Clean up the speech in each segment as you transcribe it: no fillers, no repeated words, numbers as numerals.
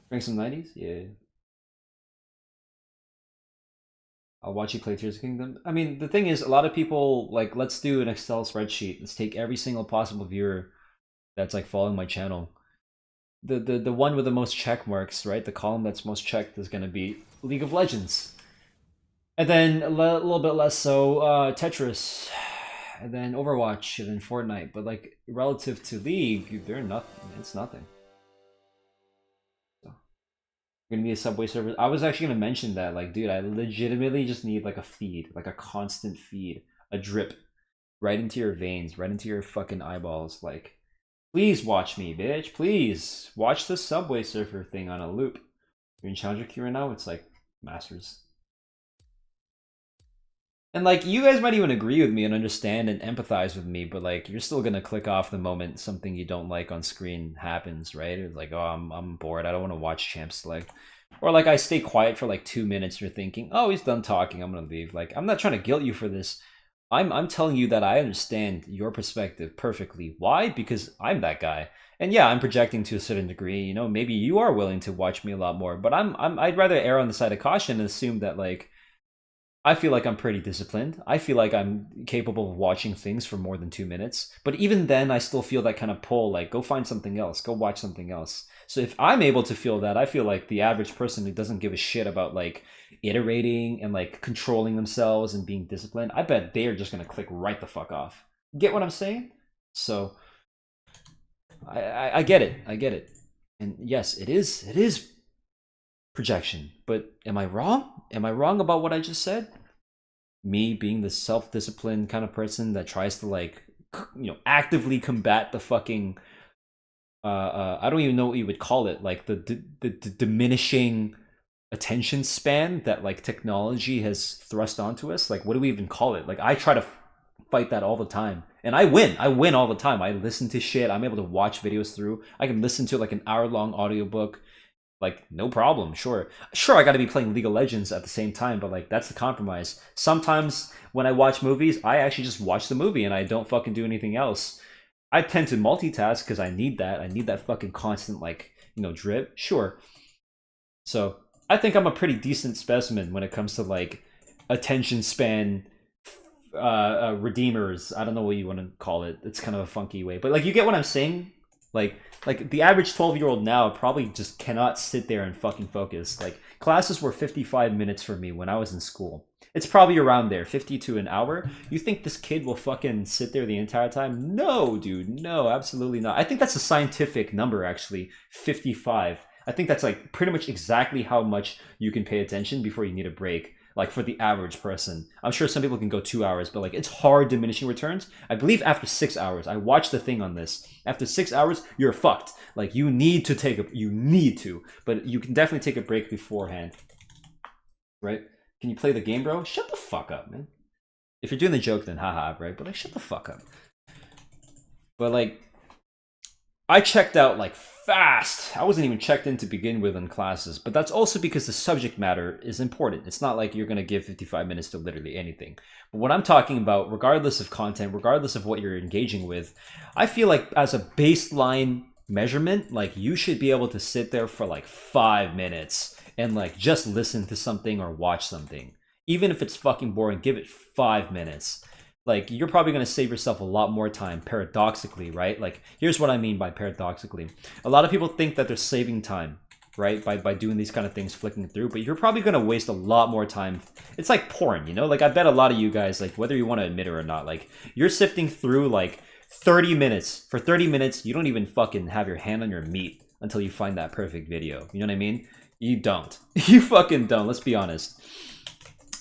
Bring some 90s? Yeah. I'll watch you play Tears of the Kingdom. I mean, the thing is, a lot of people, like, let's do an Excel spreadsheet. Let's take every single possible viewer that's, like, following my channel. The one with the most check marks, right? The column that's most checked is going to be League of Legends. And then little bit less so Tetris. And then Overwatch, and then Fortnite. But, like, relative to League, they're nothing. It's nothing. So. Gonna be a Subway server. I was actually gonna mention that, like, dude, I legitimately just need like a feed, like a constant feed, a drip, right into your veins, right into your fucking eyeballs. Like, please watch me, bitch. Please watch the Subway Surfer thing on a loop. You're in Challenger queue right now. It's like Masters. And like, you guys might even agree with me and understand and empathize with me, but like, you're still gonna click off the moment something you don't like on screen happens, right? It's like, oh, I'm bored. I don't want to watch Champ Select. Or like, I stay quiet for like 2 minutes. You're thinking, oh, he's done talking. I'm gonna leave. Like, I'm not trying to guilt you for this. I'm telling you that I understand your perspective perfectly. Why? Because I'm that guy. And yeah, I'm projecting to a certain degree. You know, maybe you are willing to watch me a lot more, but I'd rather err on the side of caution and assume that like I feel like I'm pretty disciplined. I feel like I'm capable of watching things for more than 2 minutes. But even then, I still feel that kind of pull, like, go find something else, go watch something else. So if I'm able to feel that, I feel like the average person who doesn't give a shit about, like, iterating and, like, controlling themselves and being disciplined, I bet they're just going to click right the fuck off. Get what I'm saying? So I get it. I get it. And yes, it is projection. But am I wrong? Am I wrong about what I just said? Me being the self-disciplined kind of person that tries to like, you know, actively combat the fucking I don't even know what you would call it, like the diminishing attention span that like technology has thrust onto us. Like, what do we even call it? Like, I try to fight that all the time, and I win all the time. I listen to shit. I'm able to watch videos through. I can listen to like an hour-long audiobook, like, no problem. Sure, I got to be playing League of Legends at the same time, but like, that's the compromise. Sometimes when I watch movies, I actually just watch the movie and I don't fucking do anything else. I tend to multitask because I need that. I need that fucking constant, like, you know, drip. Sure. So I think I'm a pretty decent specimen when it comes to like attention span redeemers. I don't know what you want to call it. It's kind of a funky way, but like, you get what I'm saying. Like the average 12-year-old now probably just cannot sit there and fucking focus. Like, classes were 55 minutes for me when I was in school. It's probably around there, 50 to an hour. You think this kid will fucking sit there the entire time? No, dude, no, absolutely not. I think that's a scientific number, actually, 55. I think that's like pretty much exactly how much you can pay attention before you need a break. Like, for the average person, I'm sure some people can go 2 hours, but like, it's hard diminishing returns. I believe after 6 hours, I watched the thing on this. After 6 hours, you're fucked. Like, you need to, but you can definitely take a break beforehand, right? Can you play the game, bro? Shut the fuck up, man. If you're doing the joke, then haha, right? But like, shut the fuck up. But like, I checked out like fast. I wasn't even checked in to begin with in classes, but that's also because the subject matter is important. It's not like you're going to give 55 minutes to literally anything. But what I'm talking about, regardless of content, regardless of what you're engaging with, I feel like as a baseline measurement, like, you should be able to sit there for like 5 minutes and like just listen to something or watch something. Even if it's fucking boring, give it 5 minutes. Like, you're probably going to save yourself a lot more time, paradoxically, right? Like, here's what I mean by paradoxically. A lot of people think that they're saving time, right, by doing these kind of things, flicking through, but you're probably going to waste a lot more time. It's like porn, you know? Like, I bet a lot of you guys, like, whether you want to admit it or not, like, you're sifting through like 30 minutes. For 30 minutes, you don't even fucking have your hand on your meat until you find that perfect video. You know what I mean? You don't. You fucking don't, let's be honest.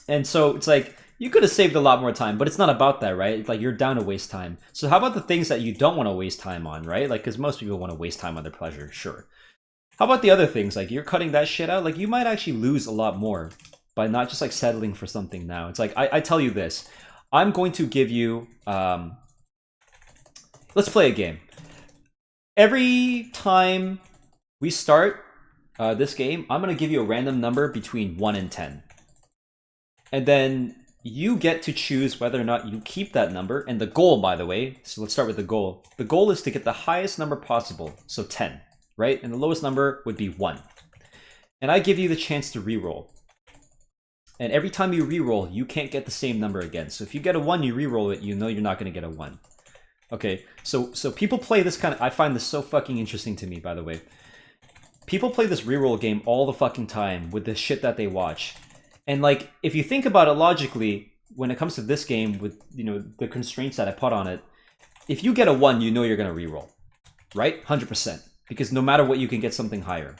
And so it's like, you could have saved a lot more time, but it's not about that, right? It's like, you're down to waste time. So how about the things that you don't want to waste time on, right? Like, because most people want to waste time on their pleasure, sure. How about the other things? Like, you're cutting that shit out. Like, you might actually lose a lot more by not just like settling for something now. It's like, I tell you this. I'm going to give you, let's play a game. Every time we start this game, I'm going to give you a random number between 1 and 10. And then you get to choose whether or not you keep that number. And the goal, by the way, so let's start with the goal. The goal is to get the highest number possible, so 10, right? And the lowest number would be 1. and I give you the chance to reroll. And every time you reroll, you can't get the same number again. So if you get a 1, you reroll it, you know you're not going to get a 1. Okay, so people play this kind of... I find this so fucking interesting to me, by the way. People play this reroll game all the fucking time with the shit that they watch. And like, if you think about it logically, when it comes to this game with, you know, the constraints that I put on it, if you get a 1, you know you're going to reroll. Right? 100%. Because no matter what, you can get something higher.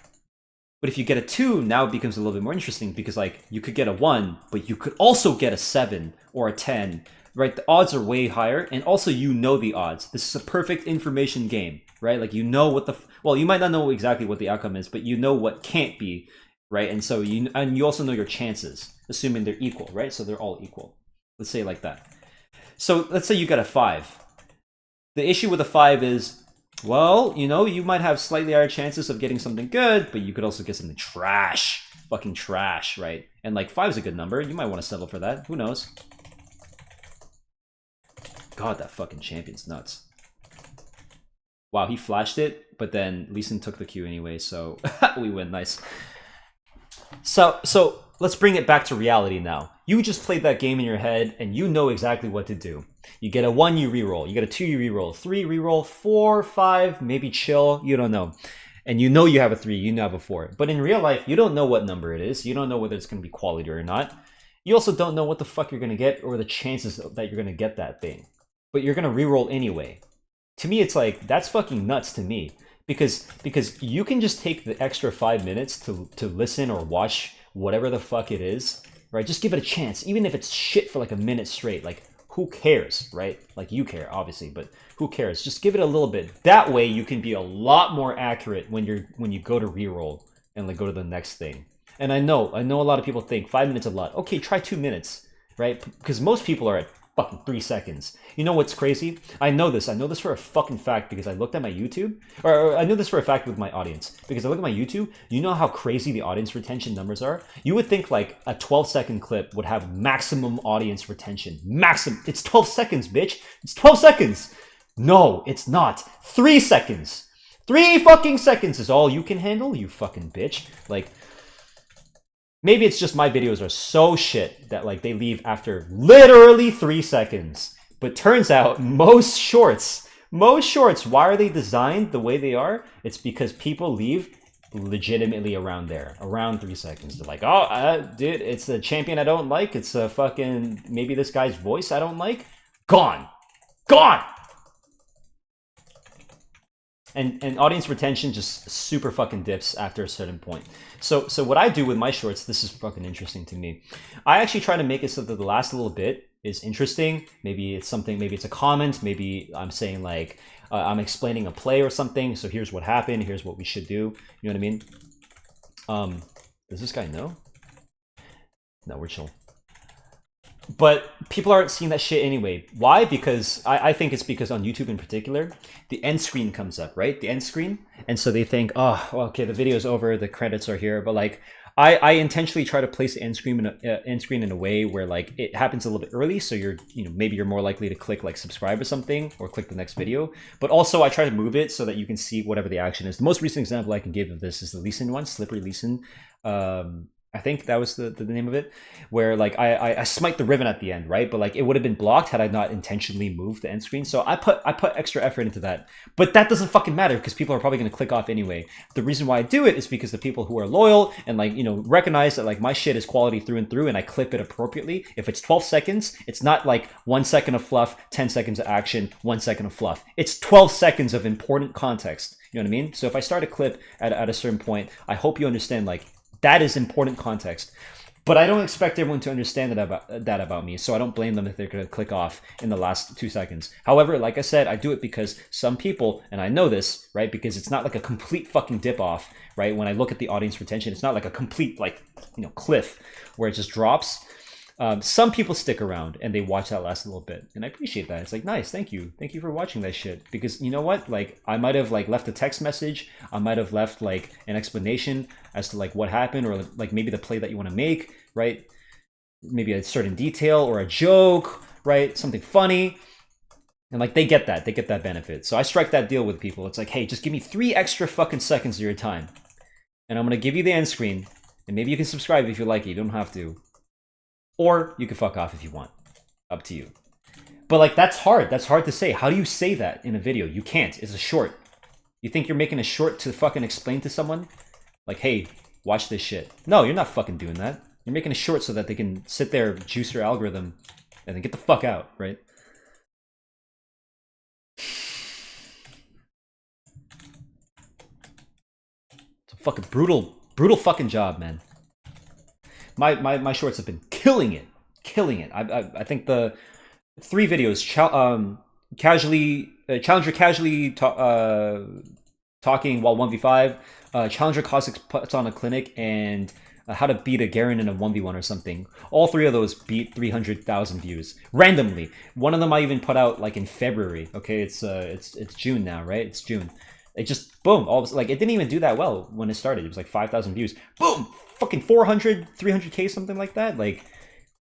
But if you get a 2, now it becomes a little bit more interesting because, like, you could get a 1, but you could also get a 7 or a 10, right? The odds are way higher, and also you know the odds. This is a perfect information game, right? Like, you know what the... Well, you might not know exactly what the outcome is, but you know what can't be, right? And so you also know your chances, assuming they're equal, right? So they're all equal. Let's say it like that. So let's say you get a 5. The issue with a 5 is... Well, you know, you might have slightly higher chances of getting something good, but you could also get something trash. Fucking trash, right? And like 5 is a good number. You might want to settle for that. Who knows? God, that fucking champion's nuts. Wow, he flashed it, but then Lee Sin took the Q anyway, so we win. Nice. So let's bring it back to reality now. You just played that game in your head, and you know exactly what to do. You get a 1, you reroll. You get a 2, you reroll. 3, reroll. 4, 5, maybe chill. You don't know. And you know you have a 3, you know have a 4. But in real life, you don't know what number it is. You don't know whether it's going to be quality or not. You also don't know what the fuck you're going to get or the chances that you're going to get that thing. But you're going to reroll anyway. To me, it's like, that's fucking nuts to me. Because you can just take the extra 5 minutes to listen or watch whatever the fuck it is, right? Just give it a chance. Even if it's shit for like a minute straight. Like, who cares, right? Like, you care, obviously, but who cares? Just give it a little bit. That way, you can be a lot more accurate when you go to reroll and like go to the next thing. And I know a lot of people think 5 minutes is a lot. Okay, try 2 minutes, right? Because most people are at fucking 3 seconds. You know what's crazy? I know this for a fucking fact because I looked at my YouTube, or I know this for a fact with my audience because I look at my YouTube. You know how crazy the audience retention numbers are? You would think like a 12-second clip would have maximum audience retention. Maximum. It's 12 seconds, bitch. It's 12 seconds. No, it's not. 3 seconds. 3 fucking seconds is all you can handle, you fucking bitch. Like, maybe it's just my videos are so shit that like they leave after literally 3 seconds. But turns out most shorts, why are they designed the way they are? It's because people leave legitimately around there, around 3 seconds. They're like, oh, dude, it's a champion I don't like. It's a fucking, maybe this guy's voice I don't like. Gone. Gone. And audience retention just super fucking dips after a certain point. So what I do with my shorts, this is fucking interesting to me. I actually try to make it so that the last little bit is interesting. Maybe it's something, maybe it's a comment, maybe I'm saying like, I'm explaining a play or something. So here's what happened, here's what we should do. You know what I mean? Does this guy know? No, we're chill. But people aren't seeing that shit anyway. Why? Because I think it's because on YouTube in particular, the end screen comes up, right? The end screen. And so they think, oh, well, okay, the video's over, the credits are here. But like, I intentionally try to place the end screen in a way where like it happens a little bit early. So maybe you're more likely to click like subscribe or something or click the next video. But also I try to move it so that you can see whatever the action is. The most recent example I can give of this is the Lee Sin one, Slippery Lee Sin. I think that was the name of it, where like I smite the Riven at the end, right? But like it would have been blocked had I not intentionally moved the end screen. So I put extra effort into that. But that doesn't fucking matter because people are probably going to click off anyway. The reason why I do it is because the people who are loyal and like, recognize that like my shit is quality through and through and I clip it appropriately. If it's 12 seconds, it's not like 1 second of fluff, 10 seconds of action, 1 second of fluff. It's 12 seconds of important context. You know what I mean? So if I start a clip at a certain point, I hope you understand like, that is important context. But I don't expect everyone to understand that about me, so I don't blame them if they're going to click off in the last 2 seconds. However, like I said, I do it because some people, and I know this, right, because it's not like a complete fucking dip off, right? When I look at the audience retention, it's not like a complete, like, cliff where it just drops. Some people stick around and they watch that last little bit, and I appreciate that. It's like, nice, thank you for watching that shit. Because you know what, like I might have like left a text message, I might have left like an explanation as to like what happened, or like maybe the play that you want to make, right? Maybe a certain detail or a joke, right? Something funny. And like they get that benefit. So I strike that deal with people. It's like, hey, just give me 3 extra fucking seconds of your time. And I'm gonna give you the end screen, and maybe you can subscribe if you like it. You don't have to. Or you can fuck off if you want. Up to you. But like, that's hard. That's hard to say. How do you say that in a video? You can't. It's a short. You think you're making a short to fucking explain to someone? Like, hey, watch this shit. No, you're not fucking doing that. You're making a short so that they can sit there, juice your algorithm, and then get the fuck out, right? It's a fucking brutal fucking job, man. My shorts have been killing it. Killing it. I think the 3 videos, Challenger casually talking while 1v5, Challenger Cossacks puts on a clinic, and how to beat a Garen in a 1v1 or something. All 3 of those beat 300,000 views randomly. One of them I even put out like in February. Okay, it's June now, right? It's June. It just boom, all like it didn't even do that well when it started. It was like 5,000 views. Boom, fucking 400, 300k, something like that. Like,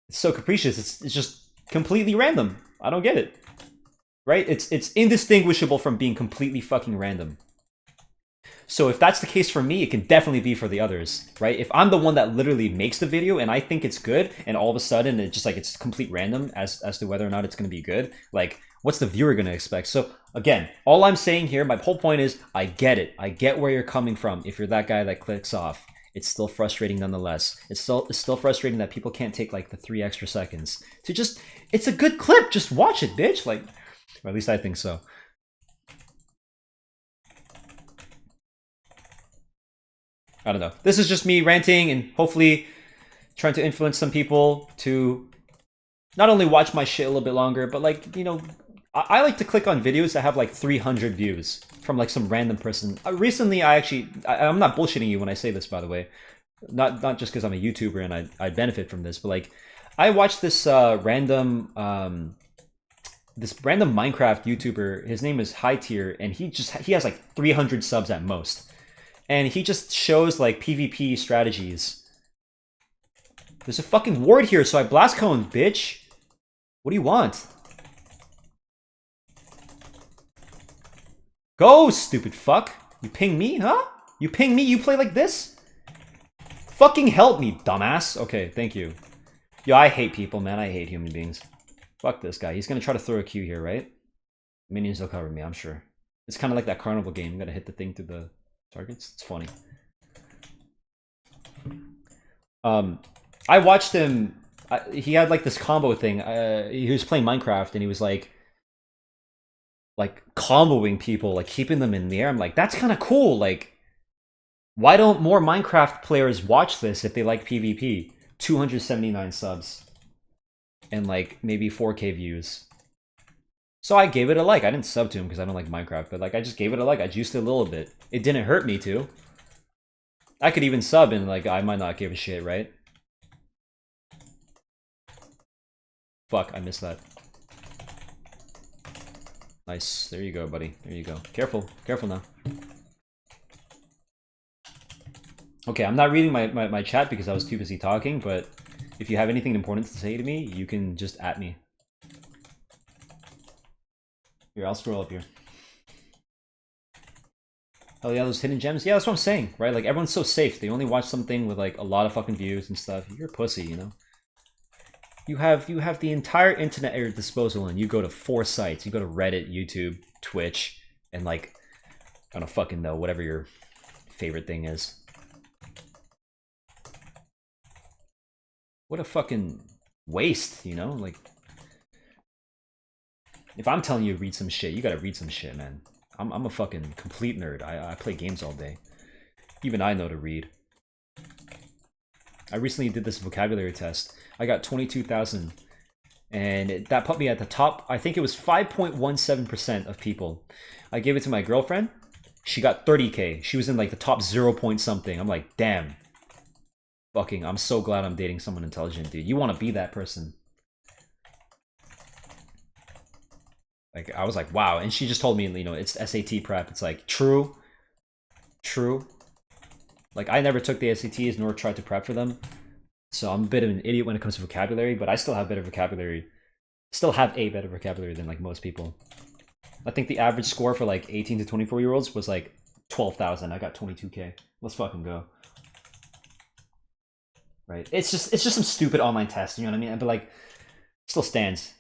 it's so capricious. It's just completely random. I don't get it. Right? It's indistinguishable from being completely fucking random. So if that's the case for me, it can definitely be for the others, right? If I'm the one that literally makes the video and I think it's good, and all of a sudden it's just like it's complete random as to whether or not it's going to be good, like, what's the viewer going to expect? So again, all I'm saying here, my whole point is, I get it. I get where you're coming from. If you're that guy that clicks off, it's still frustrating nonetheless. It's still frustrating that people can't take like the 3 extra seconds to just, it's a good clip. Just watch it, bitch. Like, or at least I think so. I don't know. This is just me ranting and hopefully trying to influence some people to not only watch my shit a little bit longer, but like, you know, I like to click on videos that have like 300 views from like some random person. Recently, I'm not bullshitting you when I say this, by the way. Not just because I'm a YouTuber and I benefit from this, but like, I watched this random Minecraft YouTuber. His name is High Tier, and he has like 300 subs at most. And he just shows like PvP strategies. There's a fucking ward here, so I blast cone, bitch. What do you want? Go, stupid fuck. You ping me, huh? You ping me, you play like this? Fucking help me, dumbass. Okay, thank you. Yo, I hate people, man. I hate human beings. Fuck this guy. He's gonna try to throw a Q here, right? Minions will cover me, I'm sure. It's kind of like that carnival game. You gotta hit the thing through the targets. It's funny. I watched him. He had like this combo thing. He was playing Minecraft and he was like comboing people, like keeping them in the air. I'm like, that's kind of cool. Like, why don't more Minecraft players watch this if they like PvP? 279 subs and like maybe 4K views. So I gave it a like. I didn't sub to him because I don't like Minecraft, but like I just gave it a like. I juiced it a little bit. It didn't hurt me to. I could even sub and like I might not give a shit, right? Fuck, I missed that. Nice. There you go, buddy. There you go. Careful. Careful now. Okay, I'm not reading my chat because I was too busy talking, but if you have anything important to say to me, you can just at me. Here, I'll scroll up here. Oh yeah, those hidden gems? Yeah, that's what I'm saying, right? Like, everyone's so safe. They only watch something with, like, a lot of fucking views and stuff. You're a pussy, you know? You have the entire internet at your disposal, and you go to 4 sites. You go to Reddit, YouTube, Twitch, and, like, I don't fucking know, whatever your favorite thing is. What a fucking waste, you know? Like, if I'm telling you to read some shit, you gotta read some shit, man. I'm a fucking complete nerd. I play games all day. Even I know to read. I recently did this vocabulary test. I got 22,000. And that put me at the top. I think it was 5.17% of people. I gave it to my girlfriend. She got 30k. She was in like the top 0 point something. I'm like, damn. Fucking, I'm so glad I'm dating someone intelligent, dude. You want to be that person. Like, I was like, wow. And she just told me, you know, it's SAT prep. It's like, true. True. Like, I never took the SATs nor tried to prep for them. So I'm a bit of an idiot when it comes to vocabulary, but I still have better vocabulary. Still have a better vocabulary than, like, most people. I think the average score for, like, 18 to 24-year-olds was, like, 12,000. I got 22K. Let's fucking go. Right? It's just some stupid online test. You know what I mean? But like, still stands.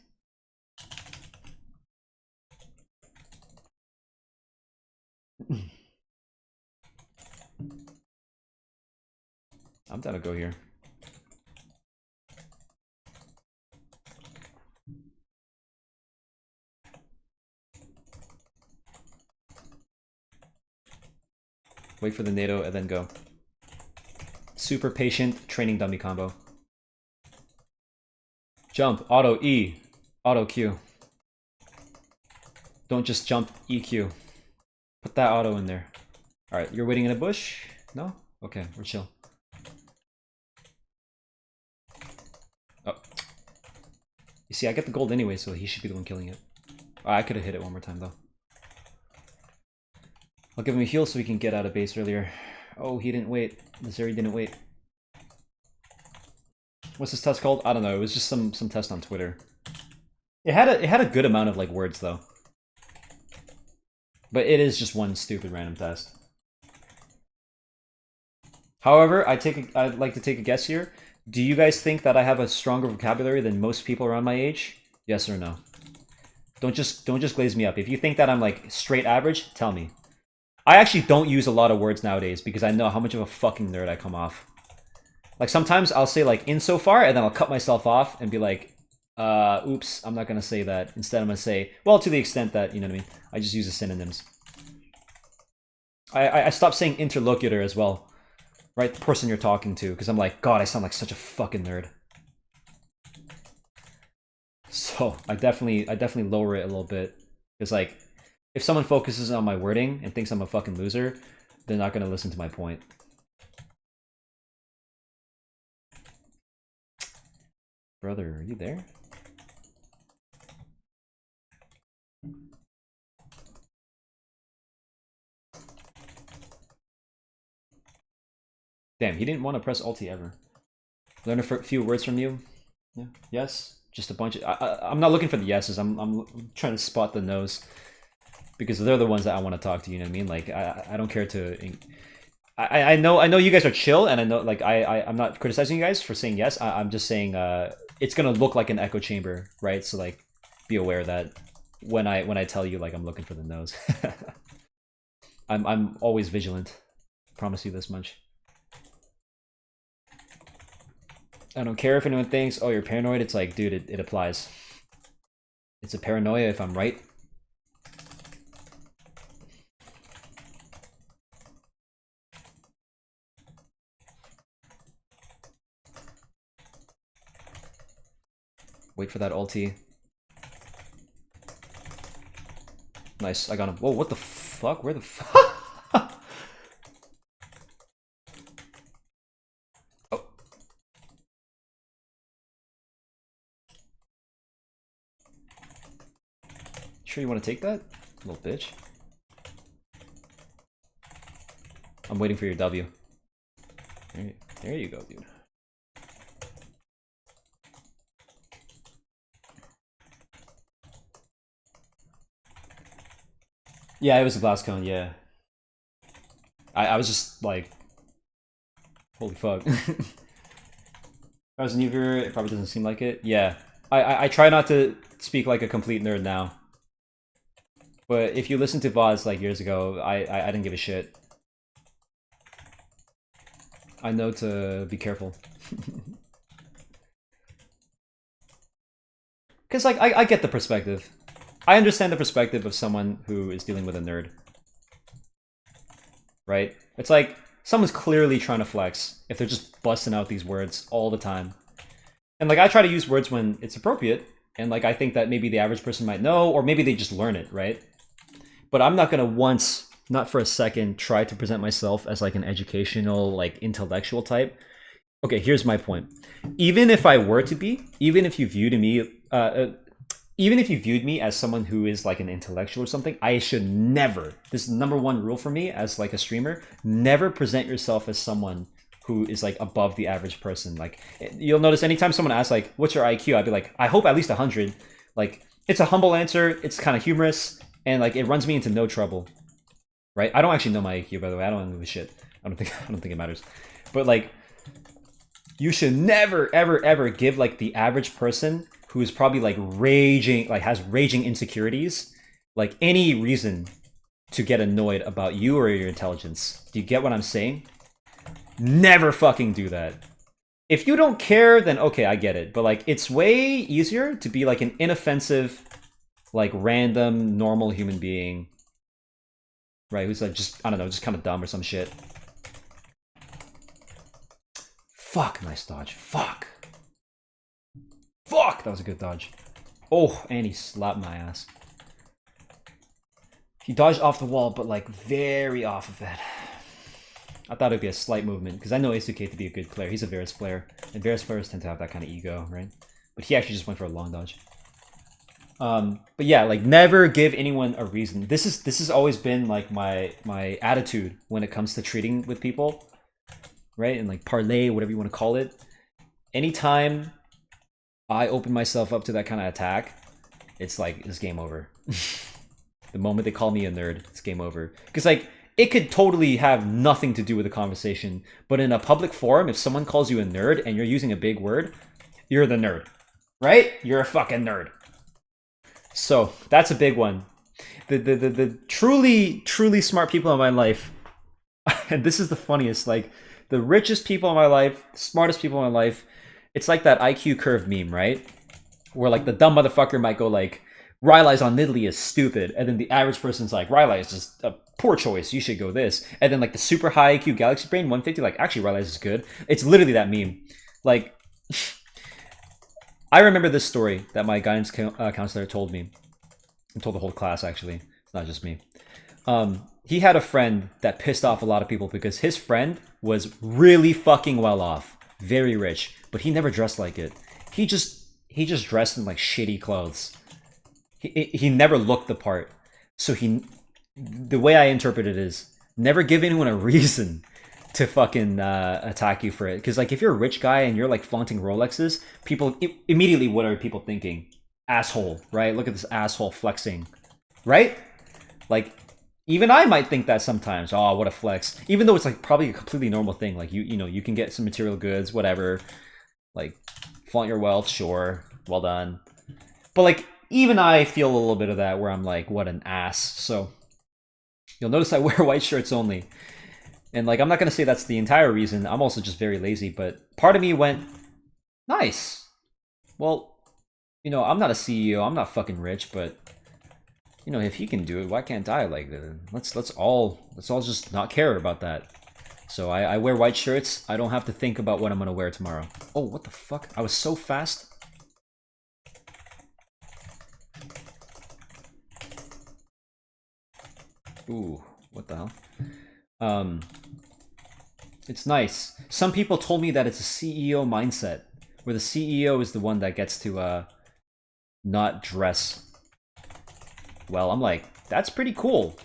I'm down to go here. Wait for the NATO and then go. Super patient training dummy combo. Jump, auto E, auto Q. Don't just jump EQ. Put that auto in there. Alright, you're waiting in a bush? No? Okay, we're chill. Oh. You see, I get the gold anyway, so he should be the one killing it. Oh, I could have hit it one more time, though. I'll give him a heal so he can get out of base earlier. Oh, he didn't wait. The Zeri didn't wait. What's this test called? I don't know. It was just some test on Twitter. It had a good amount of like words though. But it is just one stupid random test. However, I'd like to take a guess here. Do you guys think that I have a stronger vocabulary than most people around my age? Yes or no? Don't just glaze me up. If you think that I'm like straight average, tell me. I actually don't use a lot of words nowadays because I know how much of a fucking nerd I come off. Like sometimes I'll say like insofar and then I'll cut myself off and be like, oops, I'm not gonna say that. Instead I'm gonna say, well, to the extent that, you know what I mean? I just use the synonyms. I stopped saying interlocutor as well. Right? The person you're talking to, because I'm like, God, I sound like such a fucking nerd. So I definitely lower it a little bit. Because like, if someone focuses on my wording and thinks I'm a fucking loser, they're not gonna listen to my point. Brother, are you there? Damn, he didn't want to press ulti ever. Learn a few words from you. Yeah. Yes. Just a bunch of. I'm not looking for the yeses. I'm trying to spot the no's because they're the ones that I want to talk to. You know what I mean? Like I don't care to. I know you guys are chill, and I know like I'm not criticizing you guys for saying yes. I'm just saying it's gonna look like an echo chamber, right? So like, be aware that when I tell you like I'm looking for the no's, I'm always vigilant. Promise you this much. I don't care if anyone thinks, oh, you're paranoid. It's like, dude, it applies. It's a paranoia if I'm right. Wait for that ulti. Nice, I got him. Whoa, what the fuck? Where the fuck? Oh. Sure you want to take that? Little bitch. I'm waiting for your W. There you go, dude. Yeah, it was a glass cone, yeah. I was just like, holy fuck. If I was a new viewer, it probably doesn't seem like it. Yeah. I try not to speak like a complete nerd now. But if you listen to VODs like years ago, I didn't give a shit. I know to be careful. Because like I get the perspective. I understand the perspective of someone who is dealing with a nerd. Right? It's like someone's clearly trying to flex if they're just busting out these words all the time. And like I try to use words when it's appropriate, and like I think that maybe the average person might know, or maybe they just learn it, right? But I'm not gonna once, not for a second, try to present myself as like an educational, like intellectual type. Okay, here's my point. Even if I were to be, even if you viewed me as someone who is like an intellectual or something, I should never, this is number one rule for me as like a streamer, never present yourself as someone who is like above the average person. Like you'll notice anytime someone asks like, what's your IQ? I'd be like, I hope at least 100. Like it's a humble answer. It's kind of humorous and like it runs me into no trouble. right? I don't actually know my IQ, by the way. I don't give a shit. I don't think it matters. But like, you should never, ever, ever give like the average person who is probably like raging, like has raging insecurities, like any reason to get annoyed about you or your intelligence. Do you get what I'm saying? Never fucking do that. If you don't care, then okay, I get it. But like, it's way easier to be like an inoffensive, like random, normal human being, right? Who's like just, I don't know, just kind of dumb or some shit. Fuck, nice dodge. Fuck. Fuck, that was a good dodge. Oh, and he slapped my ass. He dodged off the wall, but like very off of it. I thought it'd be a slight movement, because I know Asuke to be a good player. He's a Varus player, and Varus players tend to have that kind of ego, right? But he actually just went for a long dodge. But yeah, like never give anyone a reason. This has always been like my attitude when it comes to treating with people, right? And like parlay, whatever you want to call it. Anytime I open myself up to that kind of attack, it's like, it's game over. The moment they call me a nerd, it's game over. Because like, it could totally have nothing to do with the conversation, but in a public forum, if someone calls you a nerd and you're using a big word, you're the nerd, right? You're a fucking nerd. So that's a big one. The truly smart people in my life, and this is the funniest, like the richest people in my life, smartest people in my life, it's like that IQ curve meme, right? Where like the dumb motherfucker might go like, Rylai's on Nidalee is stupid, and then the average person's like, Rylai is just a poor choice, you should go this. And then like the super high IQ Galaxy Brain 150, like actually Rylai's is good. It's literally that meme. Like, I remember this story that my guidance counselor told me. He told the whole class actually, it's not just me. He had a friend that pissed off a lot of people because his friend was really fucking well off, very rich, but he never dressed like it. He just dressed in like shitty clothes. He never looked the part. So the way I interpret it is, never give anyone a reason to fucking attack you for it. Because like if you're a rich guy and you're like flaunting Rolexes, people immediately, what are people thinking? Asshole, right? Look at this asshole flexing, right? Like even I might think that sometimes. Oh, what a flex! Even though it's like probably a completely normal thing. Like you know, you can get some material goods, whatever. Like flaunt your wealth, sure, well done. But like even I feel a little bit of that where I'm like, what an ass. So you'll notice I wear white shirts only. And like, I'm not going to say that's the entire reason. I'm also just very lazy, but part of me went, nice. Well, you know, I'm not a CEO. I'm not fucking rich, but you know, if he can do it, why can't I? Like, let's all just not care about that. So I wear white shirts. I don't have to think about what I'm going to wear tomorrow. Oh, what the fuck? I was so fast. Ooh, what the hell? It's nice. Some people told me that it's a CEO mindset, where the CEO is the one that gets to not dress well. I'm like, that's pretty cool.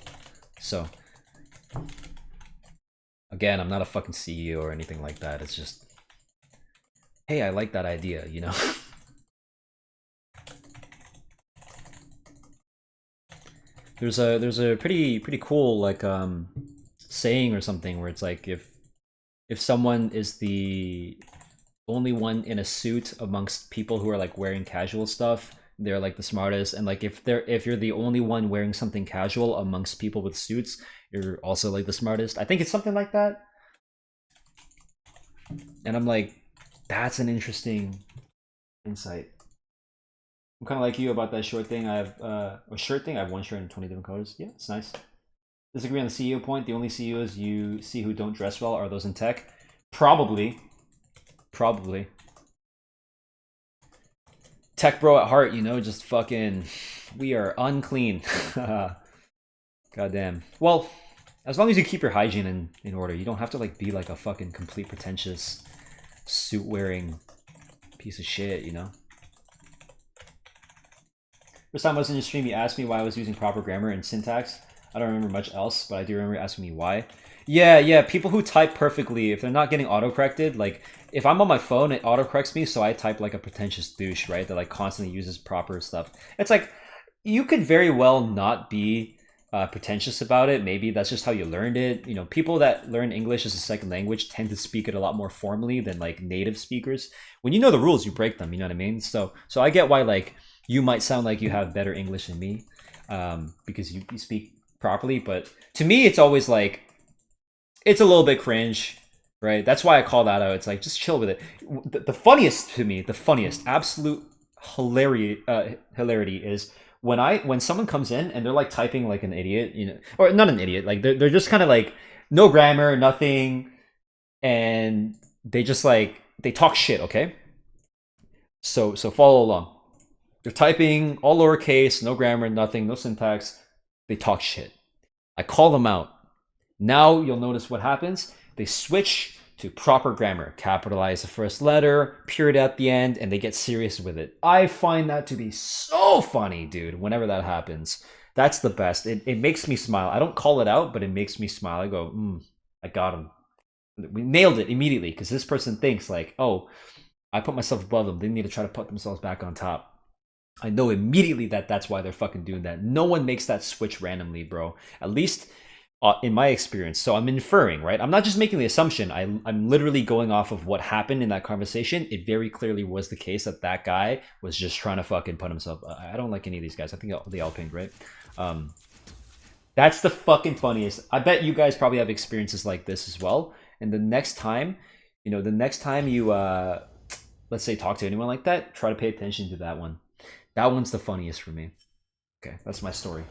So, again, I'm not a fucking CEO or anything like that. It's just, hey, I like that idea, you know? There's a pretty cool like saying or something where it's like if someone is the only one in a suit amongst people who are like wearing casual stuff, they're like the smartest, and like if you're the only one wearing something casual amongst people with suits, you're also like the smartest. I think it's something like that. And I'm like, that's an interesting insight. I'm kind of like you about that short thing. I have a shirt thing. I have one shirt in 20 different colors. Yeah, it's nice. Disagree on the CEO point. The only CEOs you see who don't dress well are those in tech. Probably. Tech bro at heart, you know, just fucking, we are unclean. Goddamn. Well, as long as you keep your hygiene in order, you don't have to like be like a fucking complete pretentious suit wearing piece of shit, you know? First time I was in your stream, you asked me why I was using proper grammar and syntax. I don't remember much else, but I do remember asking me why. Yeah, people who type perfectly, if they're not getting autocorrected, like, if I'm on my phone, it autocorrects me, so I type like a pretentious douche, right? That like constantly uses proper stuff. It's like, you could very well not be pretentious about it. Maybe that's just how you learned it. You know, people that learn English as a second language tend to speak it a lot more formally than like native speakers. When you know the rules, you break them. You know what I mean? So I get why like you might sound like you have better English than me, because you speak properly. But to me, it's always like it's a little bit cringe, right? That's why I call that out. It's like just chill with it. The funniest to me, the funniest, absolute hilarity is when someone comes in and they're like typing like an idiot, you know, or not an idiot, like they're just kind of like no grammar, nothing, and they just like they talk shit. Okay, so follow along. They're typing all lowercase, no grammar, nothing, no syntax. They talk shit. I call them out. Now you'll notice what happens. They switch to proper grammar, capitalize the first letter, period at the end, and they get serious with it. I find that to be so funny, dude, whenever that happens. That's the best. It makes me smile. I don't call it out, but it makes me smile. I go, I got him. We nailed it immediately because this person thinks like, oh, I put myself above them. They need to try to put themselves back on top. I know immediately that that's why they're fucking doing that. No one makes that switch randomly, bro. At least in my experience. So I'm inferring, right? I'm not just making the assumption. I'm literally going off of what happened in that conversation. It very clearly was the case that that guy was just trying to fucking put himself. I don't like any of these guys. I think they all pinged, right? That's the fucking funniest. I bet you guys probably have experiences like this as well. And the next time, the next time you, let's say, talk to anyone like that, try to pay attention to that one. That one's the funniest for me. Okay, that's my story.